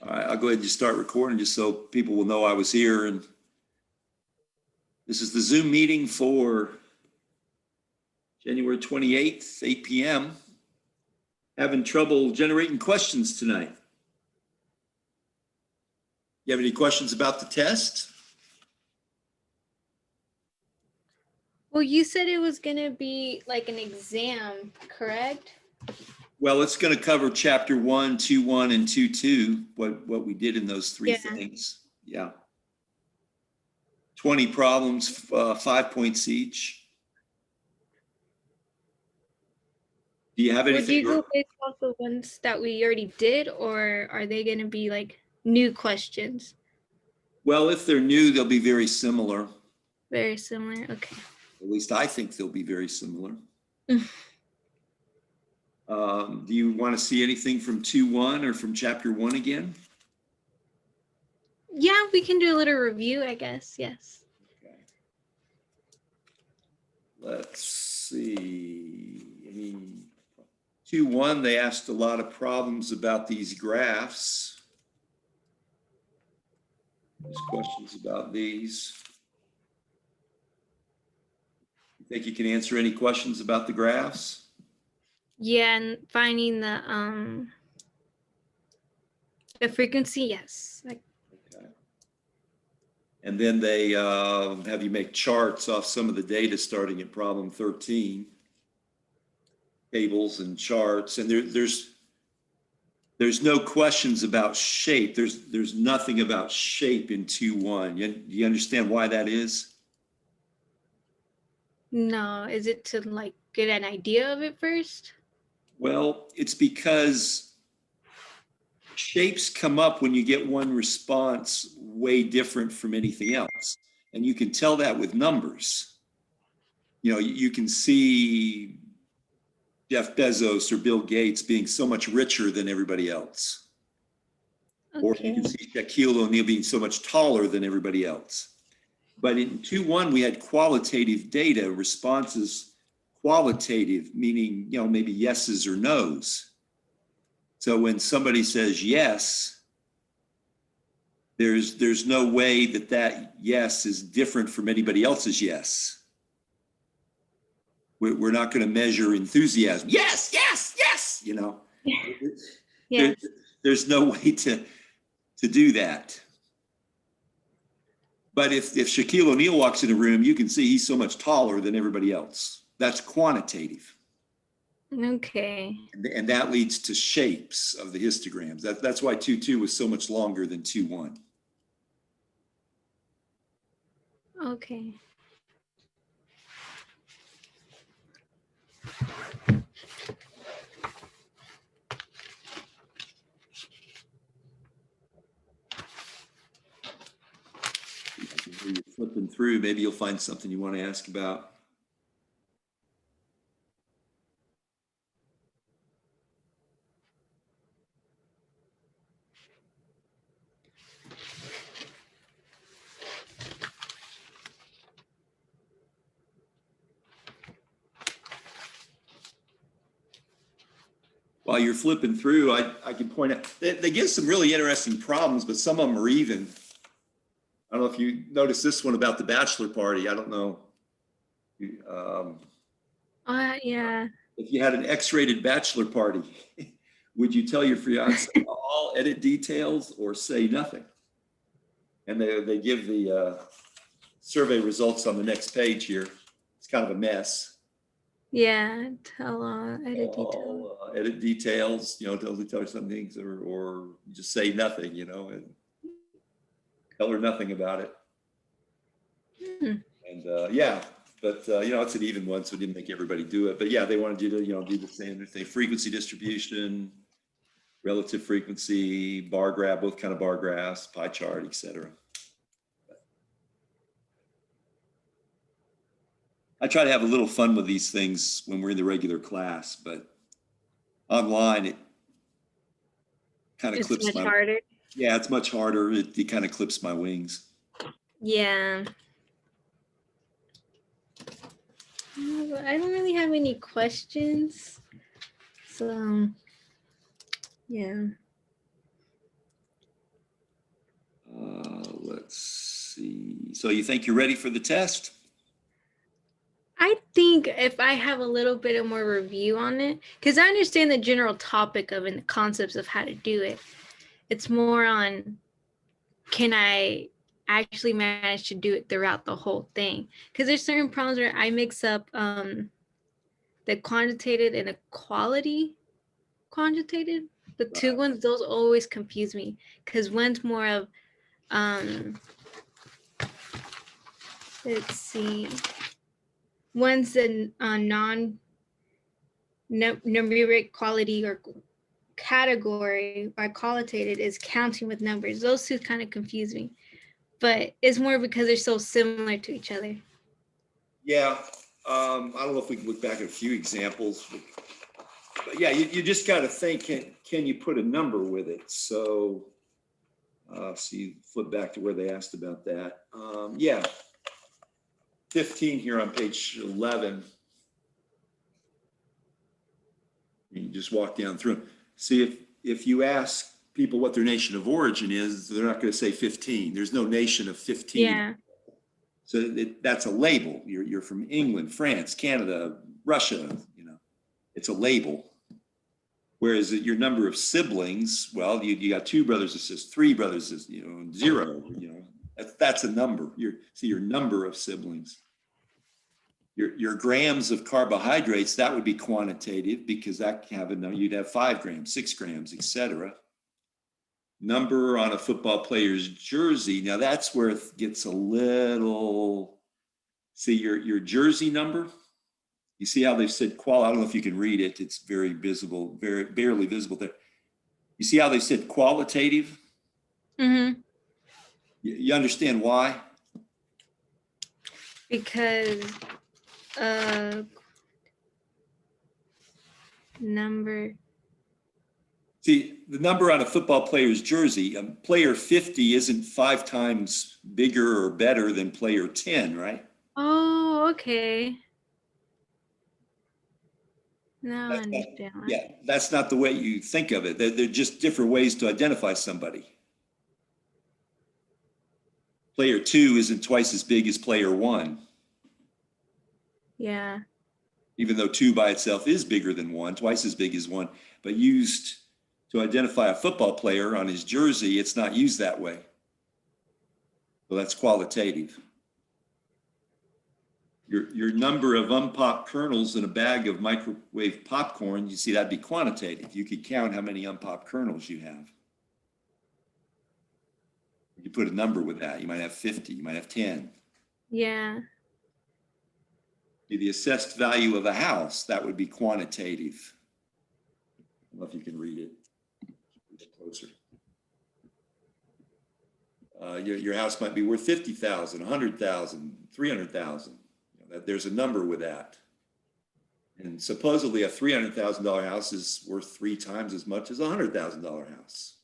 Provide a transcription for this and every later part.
All right, I'll go ahead and just start recording just so people will know I was here. And this is the Zoom meeting for January 28th, 8 p.m. Having trouble generating questions tonight. You have any questions about the test? Well, you said it was going to be like an exam, correct? Well, it's going to cover chapter 1, 2.1, and 2.2, what we did in those three things. Yeah. 20 problems, 5 points each. Do you have anything? Would you go based off the ones that we already did, or are they going to be like new questions? Well, if they're new, they'll be very similar. Very similar, okay. At least I think they'll be very similar. Do you want to see anything from 2.1 or from chapter 1 again? Yeah, we can do a little review, I guess, yes. Okay. Let's see. 2.1, they asked a lot of problems about these graphs. There's questions about these. You think you can answer any questions about the graphs? Yeah, and finding the frequency, yes. Okay. And then they have you make charts off some of the data starting at problem 13. Tables and charts, and there's no questions about shape. There's nothing about shape in 2.1. You understand why that is? No, is it to like get an idea of it first? Well, it's because shapes come up when you get one response way different from anything else. And you can tell that with numbers. You know, you can see Jeff Bezos or Bill Gates being so much richer than everybody else. Okay. Or you can see Shaquille O'Neal being so much taller than everybody else. But in 2.1, we had qualitative data, responses qualitative, meaning, you know, maybe yeses or nos. So when somebody says yes, there's no way that yes is different from anybody else's yes. We're not going to measure enthusiasm. Yes, yes, yes, you know. Yeah. There's no way to do that. But if Shaquille O'Neal walks in a room, you can see he's so much taller than everybody else. That's quantitative. Okay. And that leads to shapes of the histograms. That's why 2.2 was so much longer than 2.1. Okay. You're flipping through, maybe you'll find something you want to ask about. While you're flipping through, I can point out, they give some really interesting problems, but some of them are even. I don't know if you noticed this one about the bachelor party. I don't know. Yeah. If you had an X-rated bachelor party, would you tell your fiance all edit details or say nothing? And they give the survey results on the next page here. It's kind of a mess. Yeah, tell edit details. Edit details, you know, totally tell her some things, or just say nothing, you know, and tell her nothing about it. And yeah, but you know, it's an even one, so it didn't make everybody do it. But yeah, they wanted you to, you know, do the standard thing: frequency distribution, relative frequency, bar graph, both kind of bar graphs, pie chart, etc. I try to have a little fun with these things when we're in the regular class, but online it kind of clips my. Harder. Yeah, it's much harder. It kind of clips my wings. Yeah. I don't really have any questions. So, yeah. So you think you're ready for the test? I think if I have a little bit of more review on it, because I understand the general topic of it and the concepts of how to do it, it's more on can I actually manage to do it throughout the whole thing? Because there's certain problems where I mix up the quantitative and the quantitative. The two ones, those always confuse me because one's more of let's see, one's a numeric quality or category, or qualitative is counting with numbers. Those two kind of confuse me, but it's more because they're so similar to each other. Yeah, I don't know if we can look back at a few examples, but yeah, you just got to think, can you put a number with it? So, see, flip back to where they asked about that. Yeah, 15 here on page 11. You just walk down through. See, if you ask people what their nation of origin is, they're not going to say 15. There's no nation of 15. Yeah. So that's a label. You're from England, France, Canada, Russia, you know, it's a label. Whereas your number of siblings, well, you got 2 brothers and sisters, 3 brothers, you know, 0, you know, that's a number. Your number of siblings. Your grams of carbohydrates, that would be quantitative because that can have a number. You'd have 5 grams, 6 grams, etc. Number on a football player's jersey. Now that's where it gets a little, see your jersey number. You see how they've said I don't know if you can read it. It's very visible, very barely visible there. You see how they said qualitative? Mm-hmm. You understand why? Because number. See, the number on a football player's jersey, player 50 isn't 5 times bigger or better than player 10, right? Oh, okay. Now I understand. Yeah, that's not the way you think of it. They're just different ways to identify somebody. Player 2 isn't twice as big as player 1. Yeah. Even though 2 by itself is bigger than 1, twice as big as 1, but used to identify a football player on his jersey, it's not used that way. So that's qualitative. Your number of unpopped kernels in a bag of microwave popcorn, you see that'd be quantitative. You could count how many unpopped kernels you have. You put a number with that. You might have 50, you might have 10. Yeah. The assessed value of a house, that would be quantitative. I don't know if you can read it. Get closer. Your house might be worth 50,000, 100,000, 300,000. There's a number with that. And supposedly a $300,000 house is worth 3 times as much as a $100,000 house.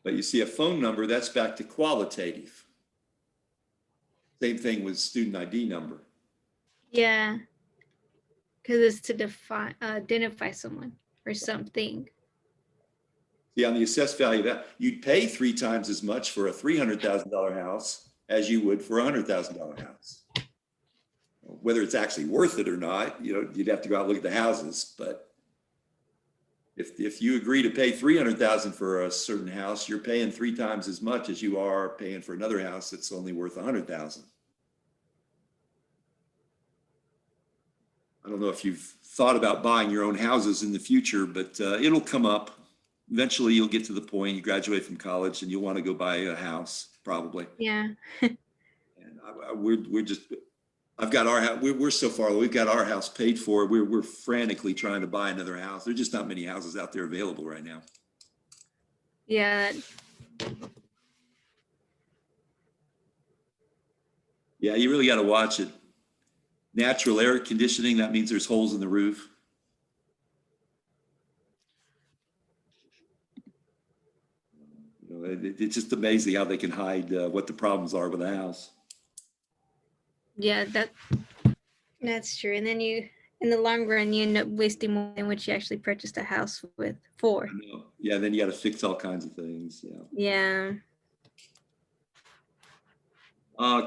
But you see a phone number, that's back to qualitative. Same thing with student ID number. Yeah. Because it's to identify someone or something. See, on the assessed value of that, you'd pay 3 times as much for a $300,000 house as you would for a $100,000 house. Whether it's actually worth it or not, you know, you'd have to go out and look at the houses. But if you agree to pay $300,000 for a certain house, you're paying 3 times as much as you are paying for another house that's only worth $100,000. I don't know if you've thought about buying your own houses in the future, but it'll come up. Eventually you'll get to the point, you graduate from college and you'll want to go buy a house, probably. Yeah. And I've got our house, we're so far, we've got our house paid for. We're frantically trying to buy another house. There's just not many houses out there available right now. Yeah. Yeah, you really got to watch it. Natural air conditioning, that means there's holes in the roof. You know, it's just amazing how they can hide what the problems are with a house. Yeah, that's true. And then you, in the long run, you end up wasting more than what you actually purchased a house for. Yeah, then you got to fix all kinds of things. Yeah. Yeah.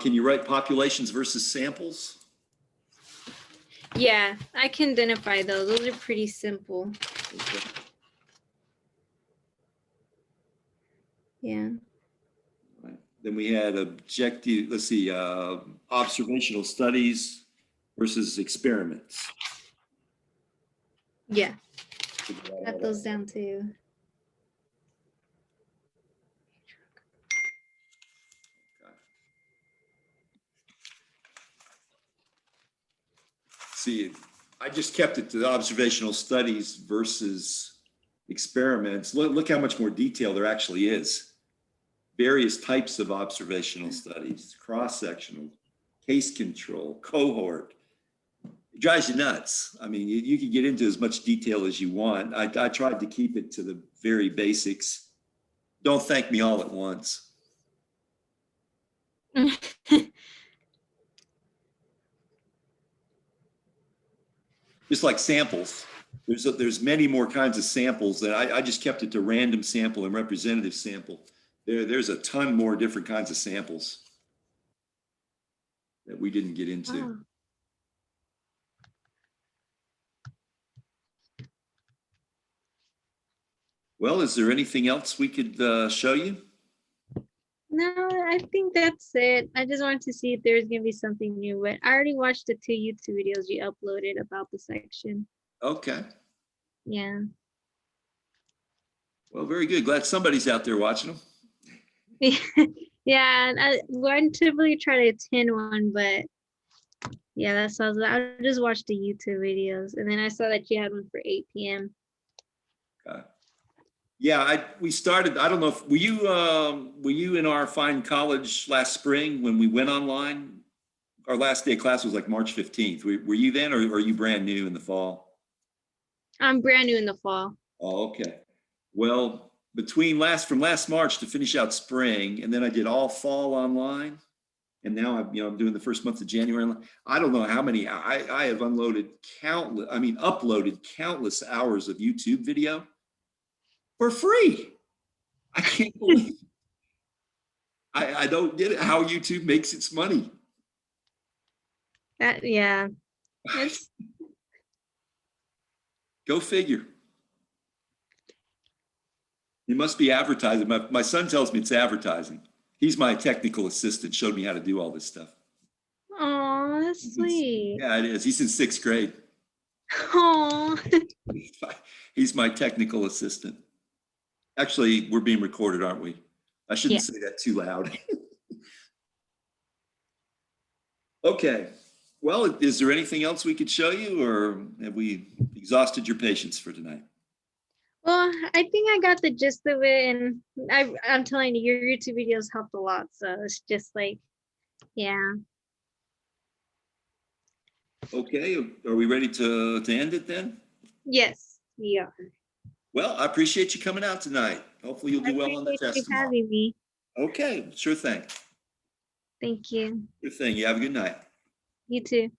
Can you write populations versus samples? Yeah, I can identify those. Those are pretty simple. Okay. Yeah. Right. Then we had objective, let's see, observational studies versus experiments. Yeah, Figure out how got that- those down too. See, I just kept it to the observational studies versus experiments. Look how much more detail there actually is. Various types of observational studies, cross-sectional, case control, cohort. It drives you nuts. I mean, you can get into as much detail as you want. I tried to keep it to the very basics. Don't thank me all at once. Just like samples. There's many more kinds of samples that I just kept it to random sample and representative sample. There's a ton more different kinds of samples that we didn't get into. Wow. Well, is there anything else we could show you? No, I think that's it. I just wanted to see if there's gonna be something new, but I already watched the 2 YouTube videos you uploaded about the section. Okay. Yeah. Well, very good. Glad somebody's out there watching them. Yeah, and I typically try to attend one, but yeah, that sounds. I just watched the YouTube videos, and then I saw that you had one for 8 p.m. Yeah, we started. I don't know if were you in our fine college last spring when we went online? Our last day of class was like March 15th. Were you then, or are you brand new in the fall? I'm brand new in the fall. Oh, okay. Well, from last March to finish out spring, and then I did all fall online, and now I'm doing the first month of January. I don't know how many. I have uploaded countless hours of YouTube video for free. I can't believe. I don't get it. How YouTube makes its money. Yeah. It's Go figure. It must be advertising. My son tells me it's advertising. He's my technical assistant, showed me how to do all this stuff. oh, that's sweet. Yeah, it is. He's in 6th grade. Oh. He's my technical assistant. Actually, we're being recorded, aren't we? I shouldn't say that too loud. Okay. Well, is there anything else we could show you, or have we exhausted your patience for tonight? Well, I think I got the gist of it, and I'm telling you, your YouTube videos helped a lot. So it's just like, yeah. Okay. Are we ready to end it then? Yes, we are. Well, I appreciate you coming out tonight. Hopefully you'll do well on the I appreciate test you tomorrow. having me. Okay, sure thing. Thank you. Sure thing. You have a good night. You too.